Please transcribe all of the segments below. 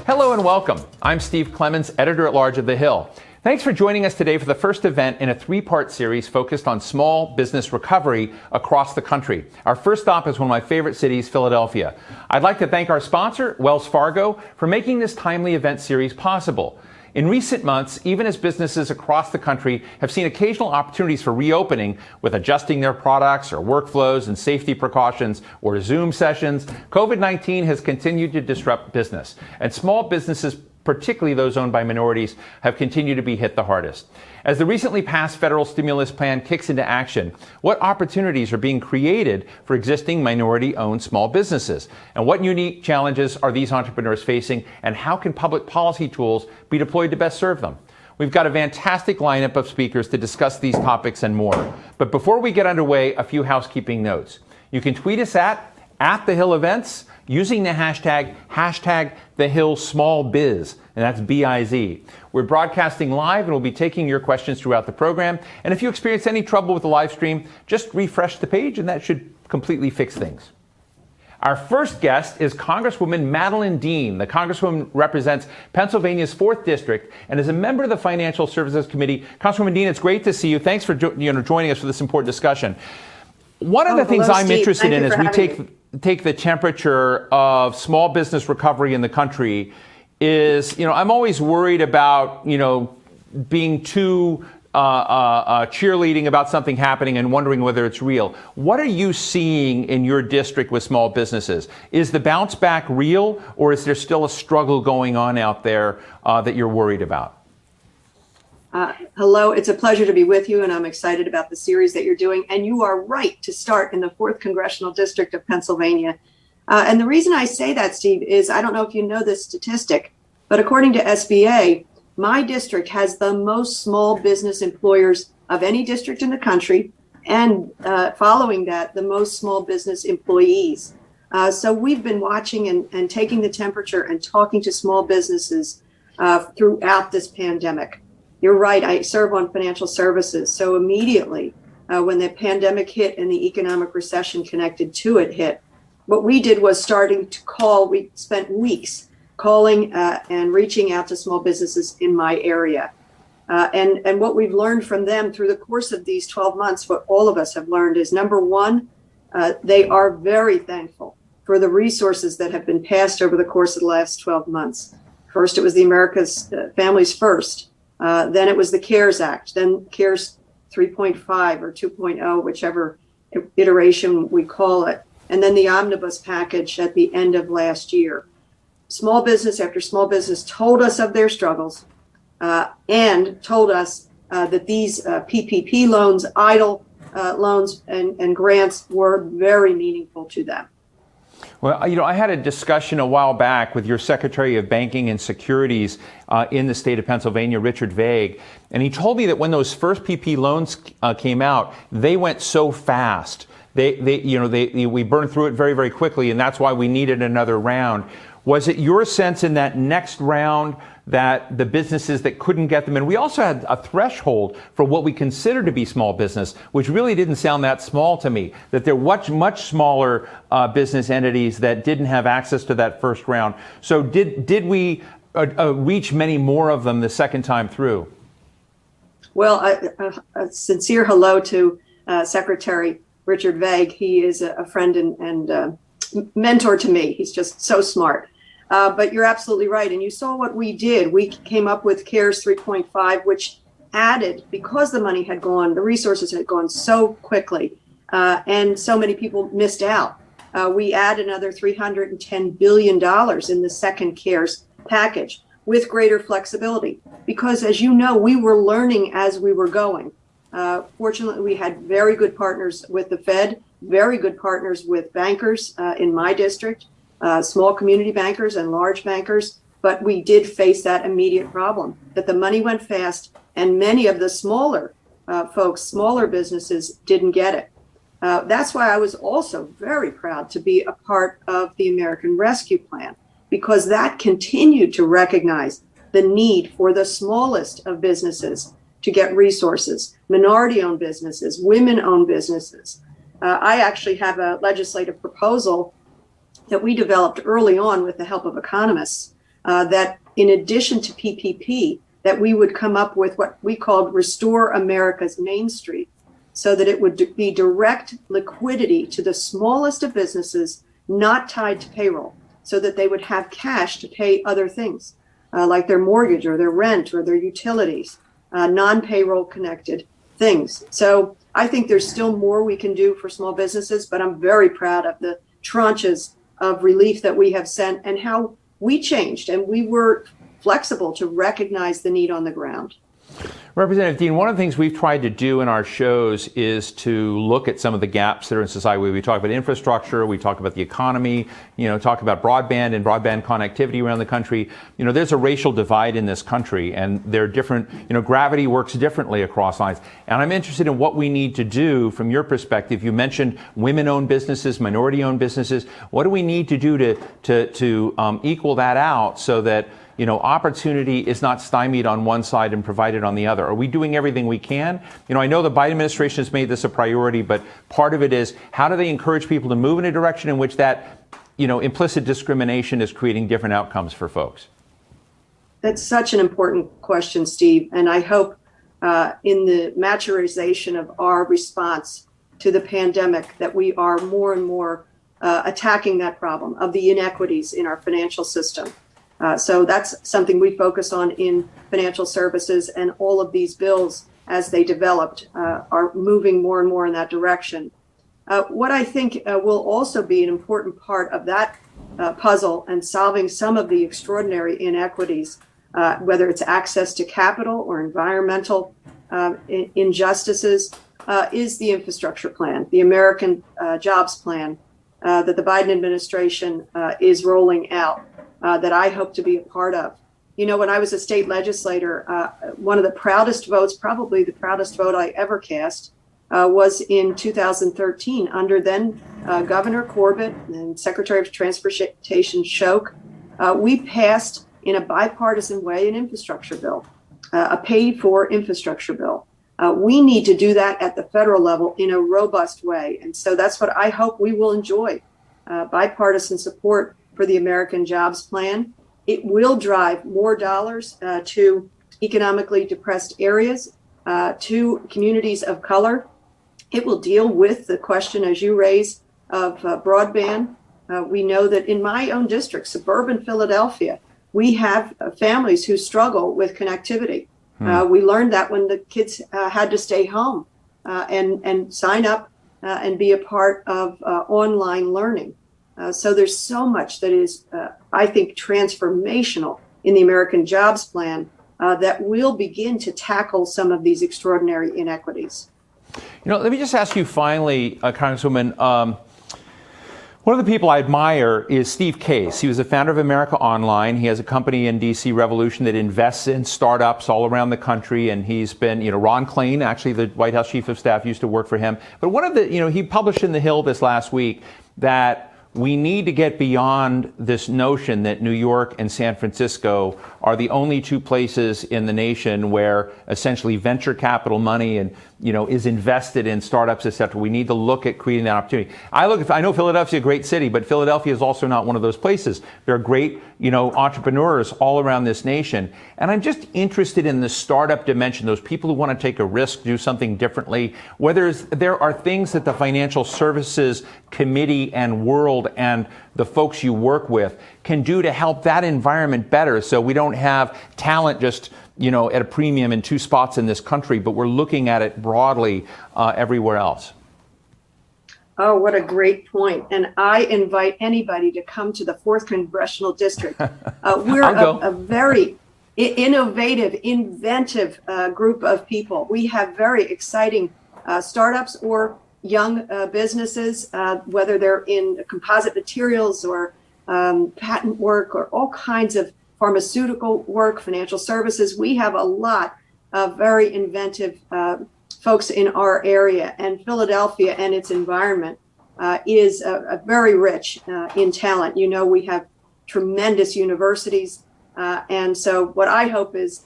Hello and welcome. I'm Steve Clemons, editor-at-large of The Hill. Thanks for joining us today for the first event in a three-part series focused on small business recovery across the country. Our first stop is one of my favorite cities, Philadelphia. I'd like to thank our sponsor, Wells Fargo, for making this timely event series possible. In recent months, even as businesses across the country have seen occasional opportunities for reopening with adjusting their products or workflows and safety precautions or Zoom sessions, COVID-19 has continued to disrupt business. And small businesses, particularly those owned by minorities, have continued to be hit the hardest. As the recently passed federal stimulus plan kicks into action, what opportunities are being created for existing minority-owned small businesses? And what unique challenges are these entrepreneurs facing? And how can public policy tools be deployed to best serve them? We've got a fantastic lineup of speakers to discuss these topics and more. But before we get underway, a few housekeeping notes. You can tweet us at The Hill Events, using the hashtag #TheHillSmallBiz, and that's B-I-Z. We're broadcasting live and we'll be taking your questions throughout the program. And if you experience any trouble with the live stream, just refresh the page and that should completely fix things. Our first guest is Congresswoman Madeleine Dean. The Congresswoman represents Pennsylvania's 4th District and is a member of the Financial Services Committee. Congresswoman Dean, it's great to see you. Thanks for joining us for this important discussion. One of the things I'm interested in is we take the temperature of small business recovery in the country is, I'm always worried about, being too cheerleading about something happening and wondering whether it's real. What are you seeing in your district with small businesses? Is the bounce back real, or is there still a struggle going on out there that you're worried about? Hello, it's a pleasure to be with you, and I'm excited about the series that you're doing. And you are right to start in the 4th Congressional District of Pennsylvania. And the reason I say that, Steve, is I don't know if you know this statistic, but according to SBA, my district has the most small business employers of any district in the country, and following that, the most small business employees. So we've been watching and taking the temperature and talking to small businesses throughout this pandemic. You're right, I serve on financial services. So immediately when the pandemic hit and the economic recession connected to it hit, what we did was starting to call. We spent weeks calling and reaching out to small businesses in my area. And what we've learned from them through the course of these 12 months, what all of us have learned is, number one, they are very thankful for the resources that have been passed over the course of the last 12 months. First, it was the America's Families First. Then it was the CARES Act, then CARES 3.5 or 2.0, whichever iteration we call it, and then the omnibus package at the end of last year. Small business after small business told us of their struggles and told us that these PPP loans, EIDL loans and grants were very meaningful to them. Well, I had a discussion a while back with your Secretary of Banking and Securities in the state of Pennsylvania, Richard Vague, and he told me that when those first PP loans came out, they went so fast. We burned through it very, very quickly, and that's why we needed another round. Was it your sense in that next round that the businesses that couldn't get them, and we also had a threshold for what we consider to be small business, which really didn't sound that small to me, that there were much smaller business entities that didn't have access to that first round. So did we reach many more of them the second time through? Well, a sincere hello to Secretary Richard Vague. He is a friend and mentor to me. He's just so smart. But you're absolutely right. And you saw what we did. We came up with CARES 3.5, which added, because the money had gone, the resources had gone so quickly, and so many people missed out. We add another $310 billion in the second CARES package with greater flexibility. Because, as you know, we were learning as we were going. Fortunately, we had very good partners with the Fed, very good partners with bankers in my district, small community bankers and large bankers, but we did face that immediate problem that the money went fast and many of the smaller folks, smaller businesses didn't get it. That's why I was also very proud to be a part of the American Rescue Plan, because that continued to recognize the need for the smallest of businesses to get resources, minority-owned businesses, women-owned businesses. I actually have a legislative proposal that we developed early on with the help of economists that in addition to PPP, that we would come up with what we called Restore America's Main Street, so that it would be direct liquidity to the smallest of businesses, not tied to payroll, so that they would have cash to pay other things, like their mortgage or their rent or their utilities, non-payroll connected things. So I think there's still more we can do for small businesses, but I'm very proud of the tranches of relief that we have sent and how we changed and we were flexible to recognize the need on the ground. Representative Dean, one of the things we've tried to do in our shows is to look at some of the gaps that are in society. We talk about infrastructure, we talk about the economy, talk about broadband and broadband connectivity around the country. There's a racial divide in this country, and there are different, gravity works differently across lines. And I'm interested in what we need to do from your perspective. You mentioned women-owned businesses, minority-owned businesses. What do we need to do to equal that out so that opportunity is not stymied on one side and provided on the other? Are we doing everything we can? I know the Biden administration has made this a priority, but part of it is how do they encourage people to move in a direction in which that, implicit discrimination is creating different outcomes for folks? That's such an important question, Steve. And I hope in the maturization of our response to the pandemic that we are more and more attacking that problem of the inequities in our financial system. So that's something we focus on in financial services, and all of these bills, as they developed, are moving more and more in that direction. What I think will also be an important part of that puzzle and solving some of the extraordinary inequities, whether it's access to capital or environmental injustices, is the infrastructure plan, the American Jobs Plan that the Biden administration is rolling out. That I hope to be a part of. When I was a state legislator, one of the proudest votes, probably the proudest vote I ever cast, was in 2013 under then Governor Corbett and Secretary of Transportation Schoch. We passed in a bipartisan way an infrastructure bill, a paid-for infrastructure bill. We need to do that at the federal level in a robust way. And so that's what I hope we will enjoy, bipartisan support for the American Jobs Plan. It will drive more dollars to economically depressed areas, to communities of color. It will deal with the question, as you raise, of broadband. We know that in my own district, suburban Philadelphia, we have families who struggle with connectivity. We learned that when the kids had to stay home and sign up and be a part of online learning. So there's so much that is, I think, transformational in the American Jobs Plan that will begin to tackle some of these extraordinary inequities. Let me just ask you finally, Congresswoman, one of the people I admire is Steve Case. He was the founder of America Online. He has a company in D.C., Revolution, that invests in startups all around the country. And he's been, Ron Klain, actually the White House Chief of Staff, used to work for him. But one of the, he published in The Hill this last week that we need to get beyond this notion that New York and San Francisco are the only two places in the nation where essentially venture capital money and, is invested in startups, et cetera. We need to look at creating that opportunity. I know Philadelphia is a great city, but Philadelphia is also not one of those places. There are great, entrepreneurs all around this nation. And I'm just interested in the startup dimension, those people who want to take a risk, do something differently, whether there are things that the Financial Services Committee and World and the folks you work with can do to help that environment better, so we don't have talent just at a premium in two spots in this country, but we're looking at it broadly everywhere else. Oh, what a great point. And I invite anybody to come to the 4th Congressional District. We're a very innovative, inventive group of people. We have very exciting startups or young businesses, whether they're in composite materials or patent work or all kinds of pharmaceutical work, financial services. We have a lot of very inventive folks in our area, and Philadelphia and its environment is very rich in talent. We have tremendous universities, and so what I hope is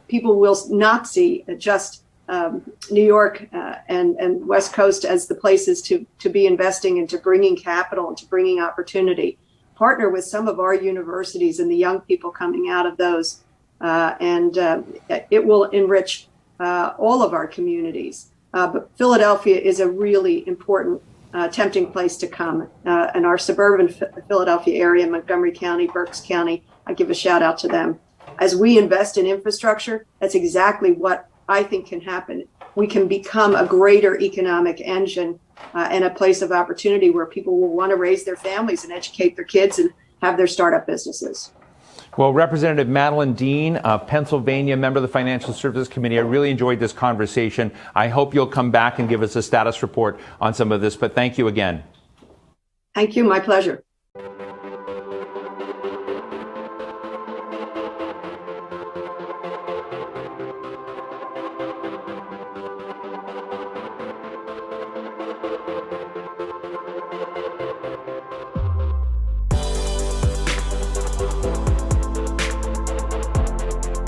people will not see just New York and West Coast as the places to be investing and to bringing capital and to bringing opportunity. partner with some of our universities and the young people coming out of those. And it will enrich all of our communities. But Philadelphia is a really important, tempting place to come. And our suburban Philadelphia area, Montgomery County, Berks County, I give a shout out to them. As we invest in infrastructure, that's exactly what I think can happen. We can become a greater economic engine and a place of opportunity where people will want to raise their families and educate their kids and have their startup businesses. Well, Representative Madeleine Dean, Pennsylvania member of the Financial Services Committee, I really enjoyed this conversation. I hope you'll come back and give us a status report on some of this, but thank you again. Thank you. My pleasure.